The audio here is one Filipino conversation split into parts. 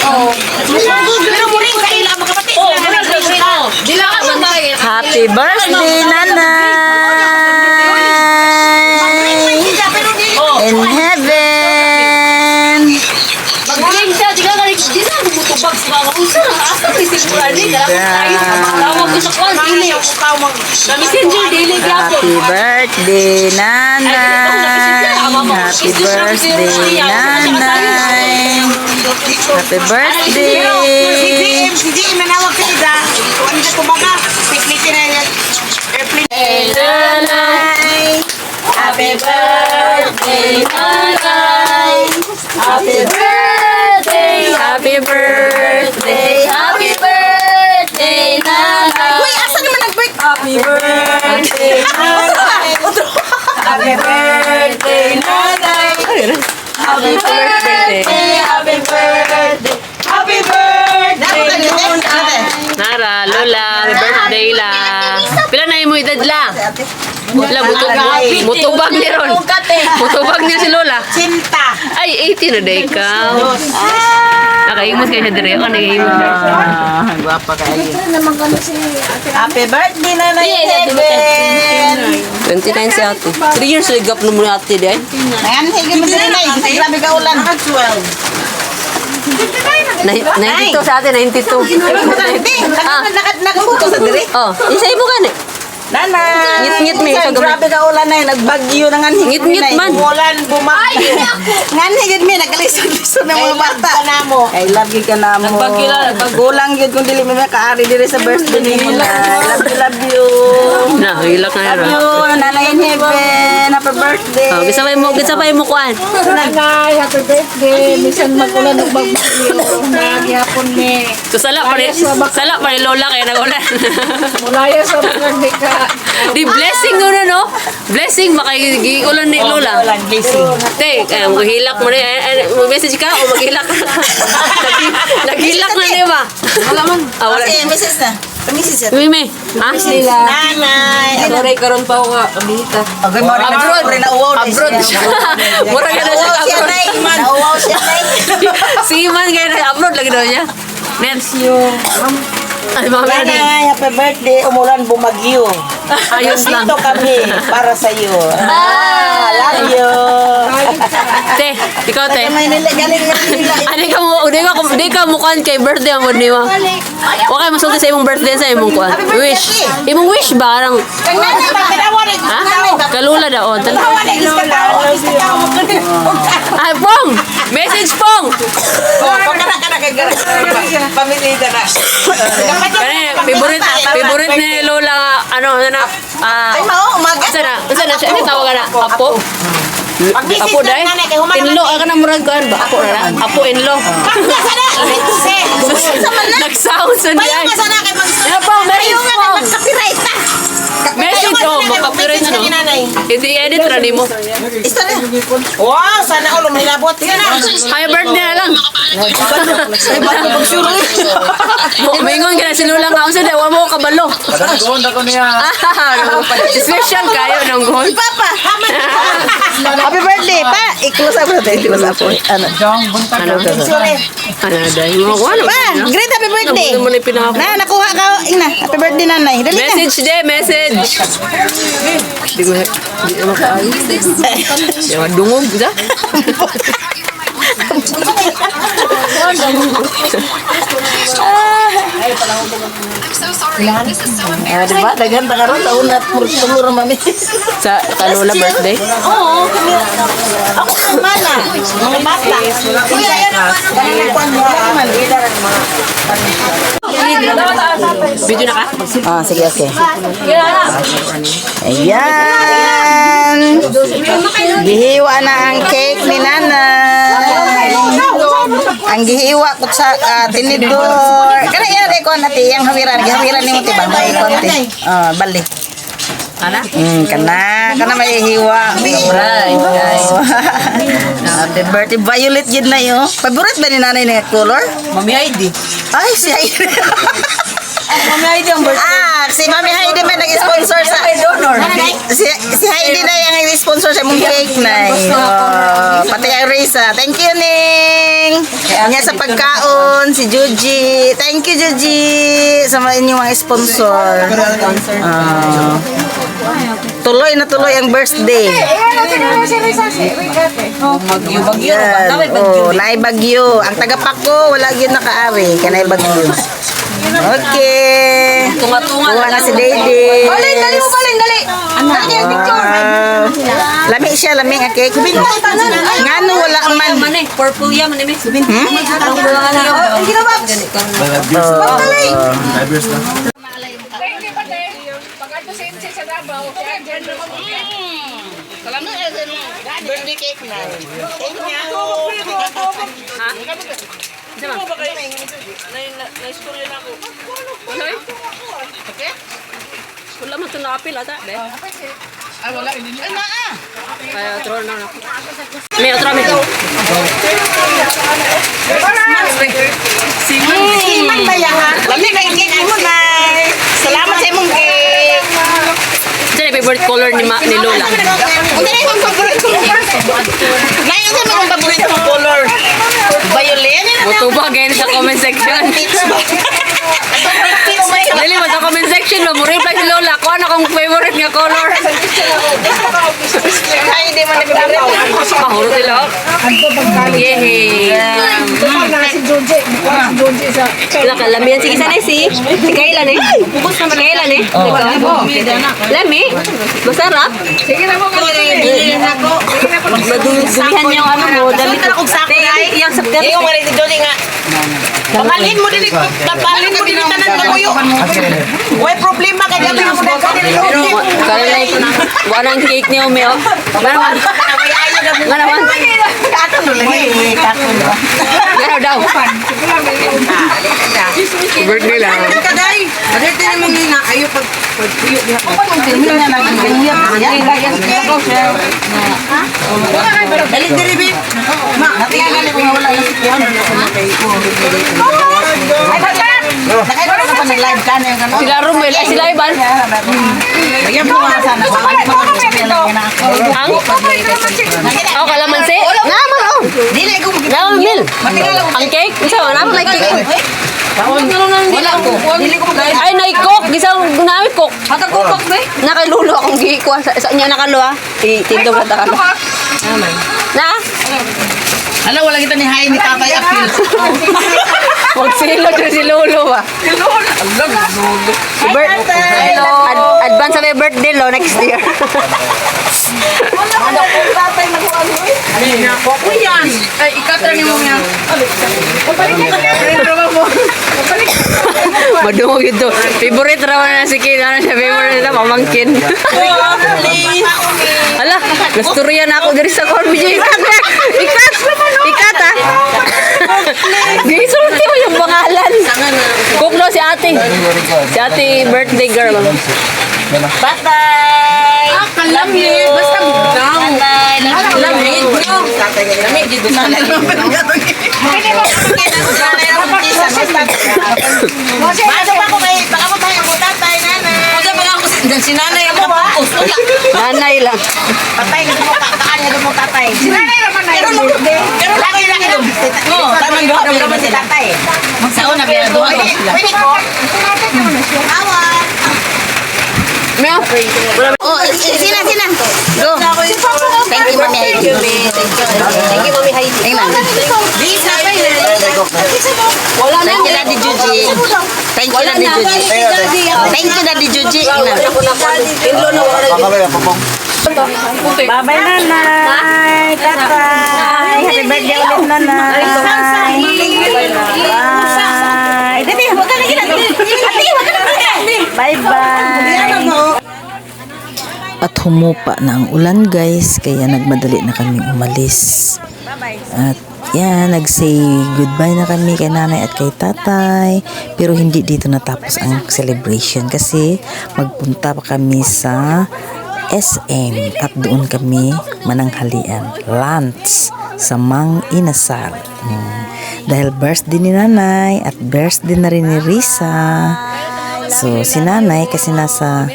Pero muli sa ila magkapatid. Dila ka man tayo. Happy birthday, nanay! In heaven! Mag-drink siya, di ka galing. Di na bumutubag si Mama. Unsa na asa ni sigura ni kaya tayo tawag ko sa kwan dili. Messenger dili gyapon. Happy birthday, nanay! Happy birthday, nanay! Happy birthday! Si GM nanawag ka nila. Ano na kumaga? Piknikin na yan. Airplane. Nanay! Happy birthday, nanay. Happy birthday, happy birthday, happy birthday, nanay. Uy, asa naman nag-break? Happy birthday, nanay. Happy birthday, nanay. Happy birthday, happy birthday, happy birthday, nanay. Nara, Lola, happy birthday la. Pila na mo edad la? Wala, mutubag ni Ron. Mutubag niya si Lola. Cinta. Ay, 80 na day ka. Nakaimos kayo sa dire. Ako nakaimos na. Guwapa kayo. Happy birthday, nanay! Yes, Heaven! 29 si ate. 3 years ligap na muna ate di ay. Ayan, higil mo din, nay. Grabe ka ulan. 92 sa ate, 92. Nakabuto sa diri. Oh, isa mo gani. Nanay! Ngit-ngit may isa gamay. Grabe ka ulan na nagbagyo na nga Ngit-ngit man. Ulan, bumagyo. Nga higil mi, nagkalisod-lisod ng mga bata. na mo. I love you ka na mo. Nagbagyo lang, nagbagyo. Gulang yun kung dili mo kaari diri sa birthday ni mo. Love you. Na, hilak na Love yun. you. Nanay in heaven. Happy birthday. Oh, gisabay mo kuan. Nanay, happy birthday. Minsan magulan ng bagbagyo. Nagyapon ni. So sala pa ni Lola kaya nagulan. Mulaya sa mga ka. Di blessing no no. Blessing makaiulan ni Lola. Te, maghilak mo na. Mag-message ka o maghilak ka? Naghilak na di ba? Wala man. Ah, wala. Okay, misis na. Misis na. Mimi, ha? Nanay. Sorry karon pa ako ka kabihita. Okay, mo rin na uwaw. Abroad siya. Mura ka na siya Nauwaw siya, abroad. nay. Nauwaw siya, nay. Si Iman kaya na abroad lagi daw niya. Next. Ay, mga meron. Nanay, happy birthday. Umulan, bumagyo. Ayos lang. Dito kami para sa iyo. Love you. Te, ikaw te. May galing. Di ka mukuhan kay birthday ang word niyo. Okay, masulti sa imong birthday sa imong kuhan. Wish. Imong wish ba? Arang, Kang nanay, bakit awan eh? ha? Kalula daw. Awan eh, iska tao. Ay, Pong! Message, Pong! Kana kay gara. Pamilya ka na. Kani, favorite ni Lola nga, ano na, Ay, mao, umaga. Asa na siya, ano tawagan na? Apo? Apo dahil? Inlo, ka na murag kuhan ba? Apo na na? Apo inlo. Nag-sound sa diyan. Ano po, message po. Message oh, makapirate na no? Hindi edit ra ni mo. Wow, sana ulo may labot. Yan na. Happy birthday na lang. Mingon ka na si Lola nga. Unsa daw, mo kabalo. Special kayo nung gold. Papa, happy birthday, pa. I-close up natin. I-close up. Ano? Ano dahil mo ko ano? Pa, great happy birthday. Ano mo na pinaka? Na, nakuha ka. Ina, happy birthday, nanay. Dali na. Message de, message. Di ko makaalis. Di ko dungog da. Diba? Dagan ta karon taon na tulur mami. Sa Lola birthday. Oo, ako naman na. Mga bata. Kuya, yan naman. Video na ka? Ah, sige, okay. Ayan. Gihiwa na ang cake ni nanay. Ang gihiwa ko sa tinidor. Kana yan, ko nati yang hawiran. Hawiran ni mo ti bangay konti. Ah, balik. Ana? Kana may hiwa. Right, guys. Happy birthday. Violet yun na yun. Favorite ba ni nanay na color? Mami ID. Ay, siya yun. Mami Heidi ang birthday. Si Mami Heidi may nag-sponsor sa... Si Heidi na yung nag-sponsor sa mong cake na. Pati kay Risa. Thank you, Ning. Kanya sa pagkaon, si Juji. Thank you, Juji. Sa mga inyong mga sponsor. Tuloy na tuloy ang birthday. Bagyo. Yan. Naay bagyo. Ang tagapako, wala yun nakaari. Kaya naay bagyo. Okay. Tunga-tunga Kuha na si Dede. Dali mo balin, dali. Lami siya, lami ang cake. Ngano wala man. Mane, purple yan, mane. Ang Birthday cake na. Na-istorya na ako. Wala eh. Okay? Wala man ito nakapil ata. Ay, wala. Ay, naa! Kaya, throw na ako. May otro kami ito. Siman ba yan ha? Lami na yung cake mo na. Salamat sa imong cake. Diyan yung favorite color ni Lola. Ano na yung favorite color? Ngayon sa mga favorite mong color. Violet? Mutuba again sa comment section. Dali mo sa comment section mo. Reply si Lola. Kung ano kong favorite nga color. Ay, hindi man nag-favorite. Mahuro sila. Yehey. Sila ka, lamihan. Sige, sana si Kailan eh. Si Kailan eh. Lami. Masarap. Sige na mo. Madudumihan niyo ang ano mo. Damit ko. Yung sakit. Yung mga rin si Jolie nga. Pamalin mo din. Pamalin mo din tanan mo kuyo. Way problema kay gabi mo na kanil. Kaya like, wanang cake niyo, Meo. Ganawan. Ganawan. Ganaw daw. Birthday lang. Kaday. Adete naman ni na ayo pag puyo diha. Dali diri bi. Ma, natingan ko nga wala na sikyan. Ay bata. Nakay ko pa ng live kan yung ano. Sila Rumel, ay sila Iban. Ayan po nga sana. Ang? Oh, kalamansi? Naman, oh. Dili ko Naman, Mil. Ang cake? Isa, naman may cake. wala ko. Dili ko Ay, naikok. Gisang gunamit kok. Hata kupak be. Nakalulo akong gikuha. Sa inyo nakalo, ha? Tindog na takalo. Na? Ano wala kita ni Hay ni Tatay Apil. Magsilo dyan si Lolo, ha? Si Bert. Advance sa may birthday, lo, next year. Ano ko Tatay na ko ano eh. Ako yan. Ay ikatra ni mo yan. Madungog ito. Favorite raw na si Kin. Ano siya? Favorite na pamangkin. Hala, nasturyan ako dari sa corn. Medyo ikat na. Ikat! Ikat, ha? Gisulti mo yung pangalan. Cook daw si ate. Si ate birthday girl. Batay. Kalamig. Basta daw. Lamig. Lamig dito sa Baso pa ko kay baka mo tayo mo tatay nanay. Kasi pag ako si nanay ako ba? Nanay lang. Tatay na mo kaan niya mo tatay. Si nanay naman na. Pero laki dum. Oh, tamang do naman si tatay. Magsaon na biya duha ko sila. Pwede ko. Awan. Meo. Oh, sina. Go. Thank you, Mami Heidi. Thank you, Mami Heidi. Bisa pa yun. Wala na. Thank you, Daddy Juji. Thank you, Daddy Juji. Thank you, Daddy Juji. Tinlo na wala. Bye-bye, nanay. Tatay. Happy birthday ulit, nanay. Bye. Dati, huwag ka na ginagawa. Ate, huwag ka na ginagawa. Bye-bye. At humupa na ang ulan guys, kaya nagmadali na kami umalis. At yan, nag-say goodbye na kami kay nanay at kay tatay. Pero hindi dito natapos ang celebration kasi magpunta pa kami sa SM at doon kami mananghalian lunch sa Mang Inasal. Dahil birthday ni nanay at birthday na rin ni Risa. So, si nanay kasi nasa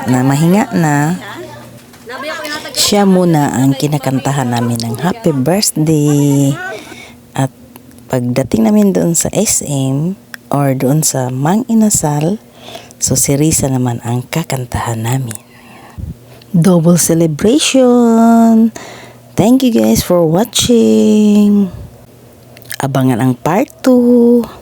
na mahinga na, siya muna ang kinakantahan namin ng happy birthday. At pagdating namin doon sa SM or doon sa Mang Inasal, so si Risa naman ang kakantahan namin. Double celebration! Thank you guys for watching! Abangan ang part 2!